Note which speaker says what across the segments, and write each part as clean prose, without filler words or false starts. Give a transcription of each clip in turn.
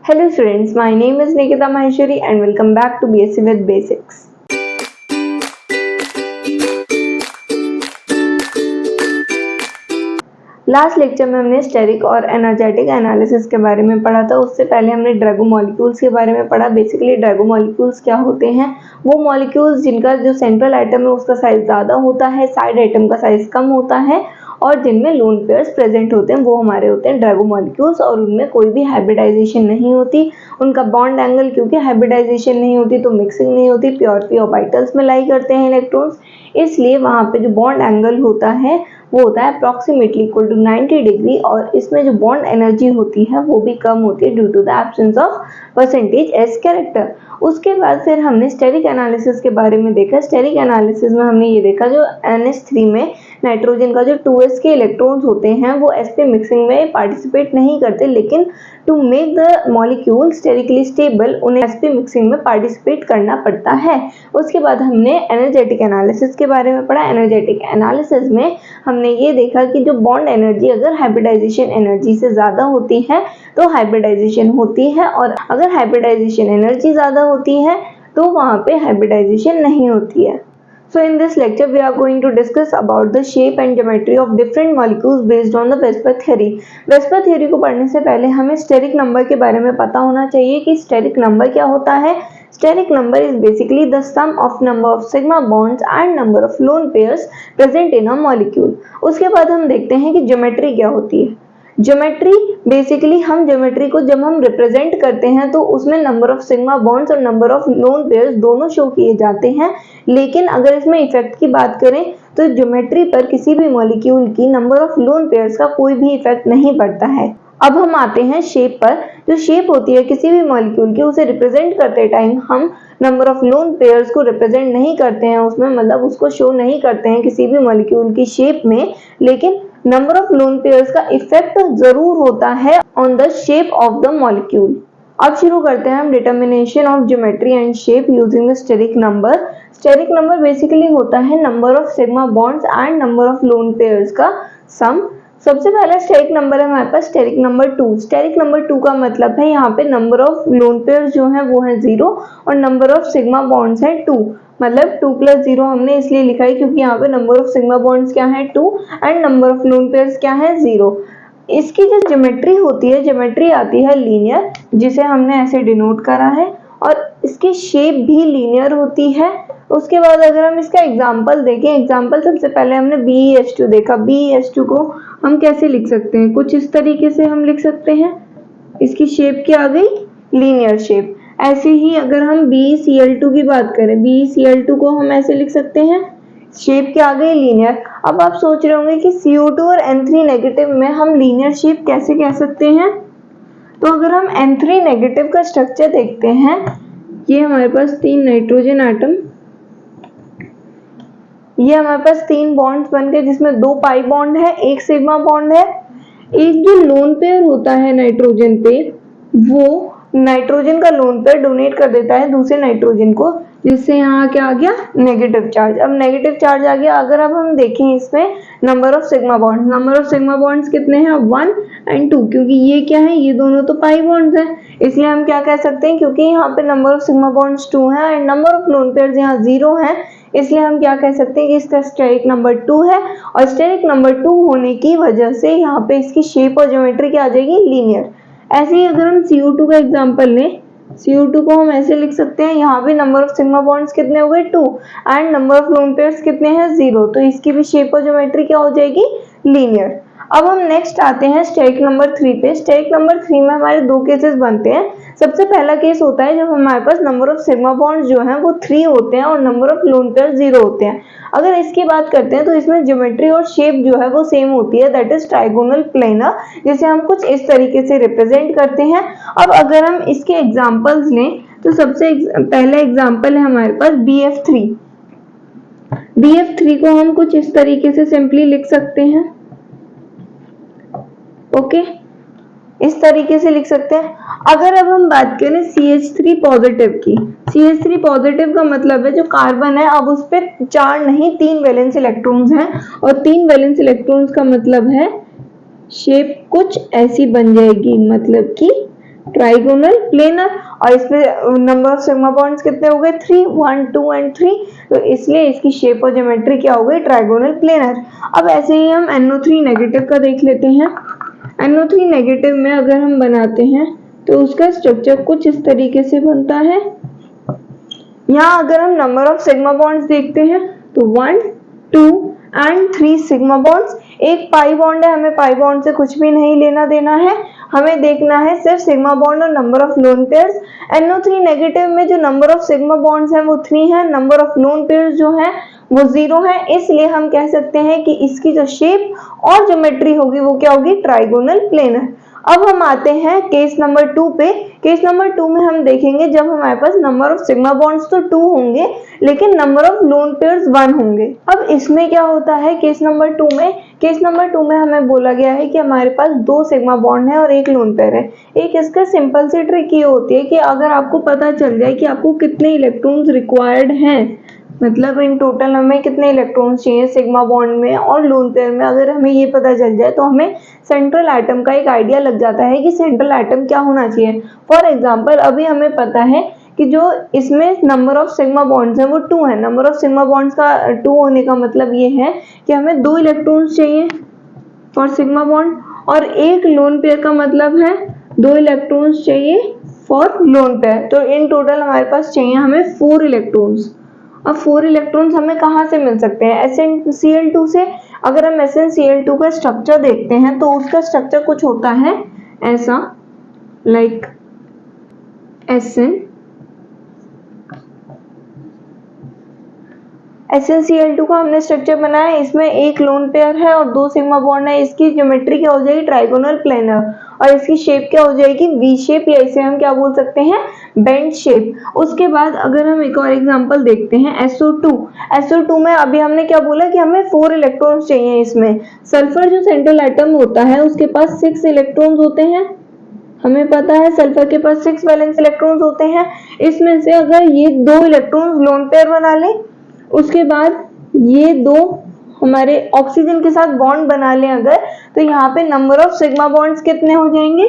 Speaker 1: Hello students, my name is Nikita Maheshwari and welcome back to BSc with Basics. Last lecture में हमने steric और energetic analysis के बारे में पढ़ा था। उससे पहले हमने ड्रैगोमोलिक्यूल्स के बारे में पढ़ा। बेसिकली ड्रैगोमोलिक्यूल्स क्या होते हैं? वो मॉलिक्यूल्स जिनका जो सेंट्रल एटम है उसका साइज ज़्यादा होता है, साइड एटम का साइज कम होता है और जिनमें लोन पेयर्स प्रेजेंट होते हैं वो हमारे होते हैं ड्रैगोमोलिक्यूल्स। और उनमें कोई भी हाइब्रिडाइजेशन नहीं होती। उनका बॉन्ड एंगल, क्योंकि हाइब्रिडाइजेशन नहीं होती तो मिक्सिंग नहीं होती, प्योर ऑर्बिटल्स में लाई करते हैं इलेक्ट्रॉन्स, इसलिए वहाँ पे जो बॉन्ड एंगल होता है वो होता है अप्रॉक्सीमेटली इक्वल टू 90 डिग्री। और इसमें जो बॉन्ड एनर्जी होती है वो भी कम होती है due to the absence of percentage s character. उसके बाद फिर हमने स्टेरिक एनालिसिस के बारे में देखा। स्टेरिक एनालिसिस में हमने ये देखा जो NH3 में नाइट्रोजन का जो 2s के इलेक्ट्रॉन्स होते हैं वो sp मिक्सिंग में पार्टिसिपेट नहीं करते, लेकिन to make the molecule sterically stable उन्हें sp मिक्सिंग में पार्टिसिपेट करना पड़ता है। उसके बाद हमने एनर्जेटिक एनालिसिस के बारे में पढ़ा। एनर्जेटिक एनालिसिस में हमने ये देखा कि जो बॉन्ड एनर्जी अगर हाइब्रिडाइजेशन एनर्जी से ज़्यादा होती है तो हाइब्रिडाइजेशन होती है, और अगर हाइब्रिडाइजेशन एनर्जी ज़्यादा होती है तो वहाँ पे हाइब्रिडाइजेशन नहीं होती है। So in this lecture we are going to discuss about the shape and geometry of different molecules based on the Vesper theory. Vesper theory को पढ़ने से पहले हमें स्टेरिक नंबर के बारे में पता होना चाहिए कि स्टेरिक नंबर क्या होता है। Steric number is basically the sum of number of sigma bonds and number of lone pairs present in a molecule. उसके बाद हम देखते हैं कि ज्योमेट्री क्या होती है। ज्योमेट्री बेसिकली हम ज्योमेट्री को जब हम रिप्रेजेंट करते हैं तो उसमें नंबर ऑफ सिग्मा बॉन्ड्स और नंबर ऑफ लोन पेयर्स दोनों शो किए जाते हैं, लेकिन अगर इसमें इफेक्ट की बात करें तो ज्योमेट्री पर किसी भी मॉलिक्यूल की नंबर ऑफ लोन पेयर्स का कोई भी इफेक्ट नहीं पड़ता है। अब हम आते हैं शेप पर। जो शेप होती है किसी भी मॉलिक्यूल की, उसे रिप्रेजेंट करते टाइम हम नंबर ऑफ लोन पेयर्स को रिप्रेजेंट नहीं करते हैं उसमें, मतलब उसको शो नहीं करते हैं किसी भी मॉलिक्यूल की शेप में, लेकिन नंबर ऑफ लोन पेयर्स का इफेक्ट जरूर होता है on the shape of the molecule. अब शुरू करते हैं हम determination of geometry and shape using the steric number. Steric number basically होता है number of sigma bonds and number of lone pairs का सम। सबसे पहला स्टेरिक नंबर है हमारे पास स्टेरिक नंबर 2। स्टेरिक नंबर 2 का मतलब है यहाँ पे नंबर ऑफ लोन पेयर्स जो है वो है 0 और नंबर ऑफ सिग्मा बॉन्ड्स है 2, मतलब 2 + 0 हमने इसलिए लिखा है क्योंकि यहाँ पे नंबर ऑफ सिग्मा बॉन्ड्स क्या है 2 and number of lone pairs क्या है 0। इसकी जो ज्योमेट्री होती है, ज्योमेट्री आती है लीनियर, जिसे हमने ऐसे डिनोट करा है, और इसकी शेप भी लीनियर होती है। उसके बाद अगर हम इसका एग्जांपल देखें, एग्जांपल सबसे पहले हमने BeS2 देखा। BeS2 को हम कैसे लिख सकते हैं? कुछ इस तरीके से हम लिख सकते हैं। इसकी शेप क्या आ गई? Linear shape. ऐसे ही अगर हम BeCl2 की बात करें, BeCl2 को हम ऐसे लिख सकते हैं, शेप क्या आ गई? लीनियर। अब आप सोच रहे होंगे कि CO2 और N3 नेगेटिव में हम लीनियर शेप कैसे कह सकते हैं? तो अगर हम N3 नेगेटिव का स्ट्रक्चर देखते हैं, ये हमारे पास 3 नाइट्रोजन एटम, ये हमारे पास 3 बॉन्ड्स बन गए जिसमें 2 पाई बॉन्ड है, 1 सिग्मा बॉन्ड है। एक जो लोन पेयर होता है नाइट्रोजन पे, वो नाइट्रोजन का लोन पेयर डोनेट कर देता है दूसरे नाइट्रोजन को, जिससे यहाँ क्या आ गया? Negative charge. अब नेगेटिव चार्ज आ गया। अगर अब हम देखें इसमें number of sigma bonds, number of sigma bonds कितने हैं? 1 और 2, क्योंकि ये क्या है? ये दोनों तो पाई बॉन्ड्स हैं, इसलिए हम क्या कह सकते हैं, क्योंकि यहाँ पे नंबर ऑफ सिग्मा बॉन्ड्स 2 है and number of lone pairs यहाँ 0 है, इसलिए हम क्या कह सकते हैं कि इसका स्टेरिक नंबर 2 है। और स्टेरिक नंबर 2 होने की वजह से यहाँ पे इसकी शेप और ज्योमेट्री क्या आ जाएगी? लीनियर। ऐसे ही अगर हम CO2 का एग्जांपल लें, CO2 को हम ऐसे लिख सकते हैं, यहाँ पे नंबर ऑफ सिग्मा बॉन्ड्स कितने हो गए? 2 and number of lone pairs कितने हैं? 0, तो इसकी भी शेप और ज्योमेट्री क्या हो जाएगी? लीनियर। अब हम नेक्स्ट आते हैं स्टेरिक नंबर 3 पे। स्टेरिक नंबर 3 में हमारे 2 केसेस बनते हैं। सबसे पहला केस होता है जब हमारे पास नंबर ऑफ सिग्मा बॉन्ड्स जो हैं वो 3 होते हैं और नंबर ऑफ लोन पेयर 0 होते हैं। अगर इसकी बात करते हैं तो इसमें ज्योमेट्री और शेप जो है वो सेम होती है, दैट इज ट्राइगोनल प्लेनर, जिसे हम कुछ इस तरीके से रिप्रेजेंट करते हैं। अब अगर हम इसके एग्जांपल्स लें तो सबसे पहला एग्जांपल है हमारे पास BF3। BF3 को हम कुछ इस तरीके से सिंपली लिख सकते हैं, ओके, इस तरीके से लिख सकते हैं। अगर अब हम बात करें CH3 पॉजिटिव की, CH3 पॉजिटिव का मतलब है जो कार्बन है, अब उस पर 4 नहीं 3 वैलेंस इलेक्ट्रॉन्स हैं, और 3 वैलेंस इलेक्ट्रॉन्स का मतलब है शेप कुछ ऐसी बन जाएगी, मतलब कि ट्राइगोनल प्लेनर। और इसमें नंबर ऑफ सिग्मा बॉन्ड्स कितने हो गए 3, 1 2 एंड 3, तो इसलिए इसकी शेप और ज्योमेट्री क्या हो गई ट्राइगोनल प्लेनर। अब ऐसे ही हम NO3 नेगेटिव का देख लेते हैं। NO3 नेगेटिव में अगर हम बनाते हैं तो उसका स्ट्रक्चर कुछ इस तरीके से बनता है। यहाँ अगर हम नंबर ऑफ सिग्मा बॉन्ड्स देखते हैं तो 1 2 एंड 3 सिग्मा बॉन्ड्स। एक पाई बॉन्ड है, हमें पाई बॉन्ड से कुछ भी नहीं लेना देना है, हमें देखना है सिर्फ सिग्मा बॉन्ड और number of lone pairs. NO3 negative में जो नंबर ऑफ सिग्मा बॉन्ड्स हैं वो 3 है, नंबर ऑफ लोन पेयर्स जो है वो 0 है, इसलिए हम कह सकते हैं कि इसकी जो शेप और ज्योमेट्री होगी वो क्या होगी ट्राइगोनल प्लेनर। अब हम आते हैं केस नंबर 2 पे। केस नंबर 2 में हम देखेंगे जब हमारे पास नंबर ऑफ सिग्मा बॉन्ड्स तो 2 होंगे लेकिन नंबर ऑफ लोन पेयर्स 1 होंगे। अब इसमें क्या होता है केस नंबर 2 में, केस नंबर 2 में हमें बोला गया है कि हमारे पास 2 सिग्मा बॉन्ड है और 1 लोन पेयर है। एक इसका सिंपल सी ट्रिक ये होती है कि अगर आपको पता चल जाए कि आपको कितने इलेक्ट्रॉन्स रिक्वायर्ड हैं, मतलब इन टोटल हमें कितने इलेक्ट्रॉन्स चाहिए सिग्मा बॉन्ड में और लोन पेयर में, अगर हमें ये पता चल जाए तो हमें सेंट्रल एटम का एक आइडिया लग जाता है कि सेंट्रल एटम क्या होना चाहिए। फॉर एग्जांपल अभी हमें पता है कि जो इसमें नंबर ऑफ सिग्मा बॉन्ड्स हैं वो 2 है। नंबर ऑफ सिग्मा बॉन्ड्स का 2 होने का मतलब ये है कि हमें 2 इलेक्ट्रॉन्स चाहिए फॉर सिग्मा बॉन्ड, और एक लोन पेयर का मतलब है 2 इलेक्ट्रॉन्स चाहिए फॉर लोन पेयर। तो इन टोटल हमारे पास चाहिए हमें 4 इलेक्ट्रॉन्स। अब 4 इलेक्ट्रॉन्स हमें कहाँ से मिल सकते हैं SnCl2 से। अगर हम SnCl2 का स्ट्रक्चर देखते हैं तो उसका स्ट्रक्चर कुछ होता है ऐसा, लाइक SnCl2 का हमने स्ट्रक्चर बनाया, इसमें एक लोन पेयर है और 2 सिग्मा बॉन्ड है। इसकी ज्योमेट्री क्या हो जाएगी ट्राइगोनल प्लेनर, और इसकी शेप क्या हो जाएगी वी शेप, या इसे हम क्या बोल सकते हैं बेंड शेप। उसके बाद अगर हम एक और एग्जांपल देखते हैं SO2 में अभी हमने क्या बोला कि हमें 4 इलेक्ट्रॉन्स चाहिए। इसमें सल्फर जो सेंट्रल एटम होता है उसके पास 6 इलेक्ट्रॉन्स होते हैं, हमें पता है सल्फर के पास 6 वैलेंस इलेक्ट्रॉन्स होते हैं। इसमें से अगर ये 2 इलेक्ट्रॉन्स लोन पेयर बना लें, उसके बाद ये 2 हमारे ऑक्सीजन के साथ बॉन्ड बना लें अगर, तो यहाँ पे नंबर ऑफ सिग्मा बॉन्ड्स कितने हो जाएंगे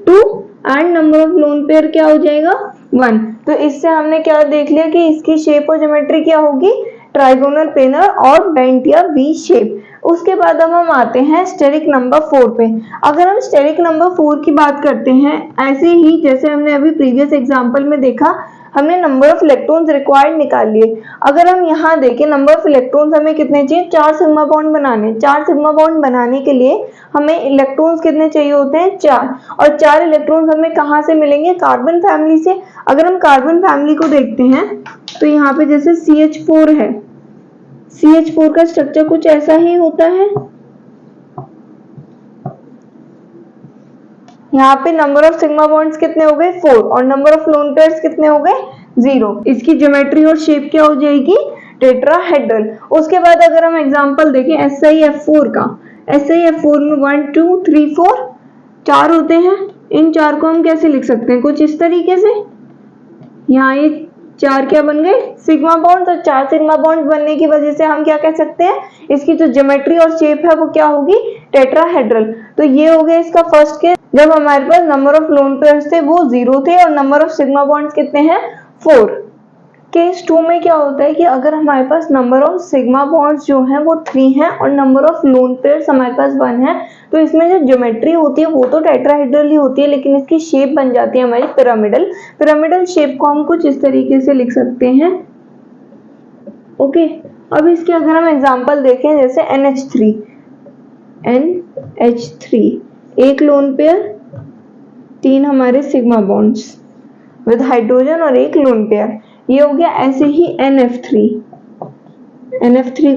Speaker 1: 2 and number of lone pair क्या हो जाएगा 1। तो इससे हमने क्या देख लिया कि इसकी शेप और ज्योमेट्री क्या होगी ट्राइगोनल प्लेनर और बेंट या वी शेप। उसके बाद अब हम आते हैं स्टेरिक नंबर 4 पे। अगर हम स्टेरिक नंबर 4 की बात करते हैं, ऐसे ही जैसे हमने अभी प्रीवियस एग्जांपल में देखा, हमने नंबर ऑफ इलेक्ट्रॉन्स रिक्वायर्ड निकाल लिए। अगर हम यहाँ देखें नंबर ऑफ इलेक्ट्रॉन्स हमें कितने चाहिए 4 सिग्मा बॉन्ड बनाने। 4 सिग्मा बॉन्ड बनाने के लिए हमें इलेक्ट्रॉन्स कितने चाहिए होते हैं 4, और 4 इलेक्ट्रॉन्स हमें कहाँ से मिलेंगे कार्बन फैमिली से। अगर हम कार्बन फैमिली को देखते हैं तो यहाँ पे जैसे CH4 है, CH4 का स्ट्रक्चर कुछ ऐसा ही होता है। यहाँ पे नंबर ऑफ सिग्मा बॉन्ड्स कितने हो गए 4 और नंबर ऑफ लोन पेयर्स कितने हो गए 0। इसकी ज्योमेट्री और शेप क्या हो जाएगी टेट्राहेड्रल। उसके बाद अगर हम एग्जांपल देखें SiF4 का, SiF4 में 1 2 3 4 4 होते हैं। इन 4 को हम कैसे लिख सकते हैं कुछ इस तरीके से, यहाँ ये 4 क्या बन गए सिग्मा बॉन्ड, तो 4 सिग्मा बॉन्ड बनने की वजह से हम क्या कह सकते हैं इसकी जो ज्योमेट्री और शेप है वो क्या होगी टेट्राहेड्रल। तो ये हो गया इसका फर्स्ट केस जब हमारे पास नंबर ऑफ लोन पेयर्स थे वो 0 थे और नंबर ऑफ सिग्मा बॉन्ड्स कितने हैं 4। केस 2 में क्या होता है कि अगर हमारे पास नंबर ऑफ सिग्मा बॉन्ड्स जो हैं वो 3 हैं और नंबर ऑफ लोन पेयर्स हमारे पास 1 है, तो इसमें जो ज्योमेट्री होती है वो तो टेट्राहेड्रल ही होती है, लेकिन इसकी शेप बन जाती है हमारी पिरामिडल। पिरामिडल शेप को हम कुछ इस तरीके से लिख सकते हैं। ओके, अब इसके अगर हम एग्जांपल देखें जैसे NH3 एक लोन पेयर 3 हमारे सिग्मा बॉन्ड्स विद हाइड्रोजन और एक लोन पेयर, ये हो गया। ऐसे ही NF3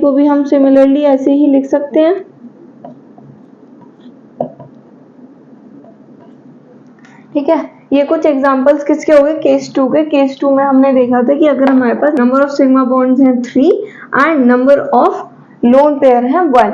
Speaker 1: को भी हम सिमिलरली ऐसे ही लिख सकते हैं। ठीक है, ये कुछ एग्जांपल्स किसके हो गए केस 2 के। केस 2 में हमने देखा था कि अगर हमारे पास नंबर ऑफ सिग्मा बॉन्ड्स हैं 3 and number of lone pair है 1।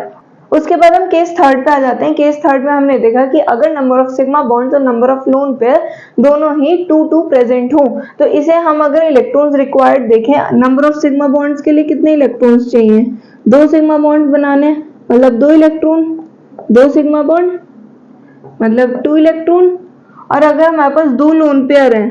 Speaker 1: उसके बाद हम केस 3 पे आ जाते हैं। केस 3 में हमने देखा कि अगर नंबर ऑफ सिग्मा बॉन्ड्स और नंबर ऑफ लोन पेयर दोनों ही 2 प्रेजेंट हो, तो इसे हम अगर इलेक्ट्रॉन्स रिक्वायर्ड देखें, नंबर ऑफ सिग्मा बॉन्ड्स के लिए कितने इलेक्ट्रॉन्स चाहिए 2 सिग्मा बॉन्ड बनाने, मतलब 2 इलेक्ट्रॉन, 2 सिग्मा बॉन्ड मतलब 2 इलेक्ट्रॉन, और अगर हमारे पास 2 लोन पेयर हैं,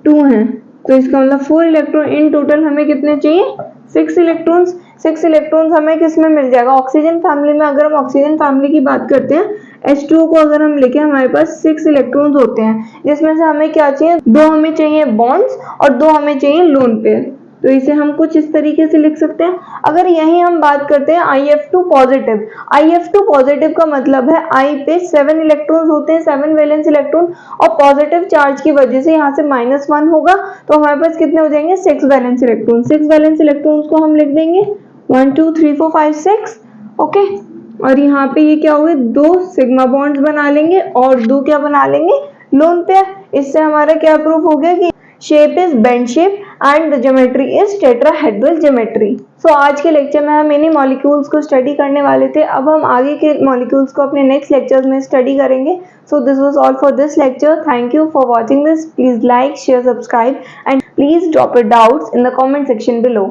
Speaker 1: 2 हैं, तो इसका मतलब 4 इलेक्ट्रॉन इन टोटल हमें कितने चाहिए? 6 इलेक्ट्रॉन्स। 6 इलेक्ट्रॉन्स हमें किसमें मिल जाएगा? ऑक्सीजन फैमिली में। अगर हम ऑक्सीजन फैमिली की बात करते हैं, H2O को अगर हम लिखें, हमारे पास 6 इलेक्ट्रॉन्स होते हैं, जिसमें से हमें क्या चाहिए? 2 हमें चाहिए बॉन्ड्स और 2 हमें चाहिए लोन पेयर। तो इसे हम कुछ इस तरीके से लिख सकते हैं। अगर यही हम बात करते हैं IF2 पॉजिटिव, IF2 पॉजिटिव का मतलब है I पे 7 इलेक्ट्रॉन्स होते हैं, 7 वैलेंस इलेक्ट्रॉन, और पॉजिटिव चार्ज की वजह से यहाँ से -1 होगा, तो हमारे पास कितने हो जाएंगे? 6 वैलेंस इलेक्ट्रॉन। 6 वैलेंस इलेक्ट्रॉन्स को हम लिख देंगे 1 2 3 4 5 6। ओके, और यहाँ पे ये क्या हुए? 2 सिग्मा बॉन्ड्स बना लेंगे और 2 क्या बना लेंगे? Lone pair. इससे हमारा क्या प्रूफ हो गया कि shape is bent shape and the geometry is tetrahedral geometry. So आज के लेक्चर में हम इन्हीं मॉलिक्यूल्स को स्टडी करने वाले थे। अब हम आगे के मॉलिक्यूल्स को अपने नेक्स्ट लेक्चर्स में स्टडी करेंगे। So this was all for this lecture. Thank you for watching this. Please like, share, subscribe and please drop your doubts in the comment section below.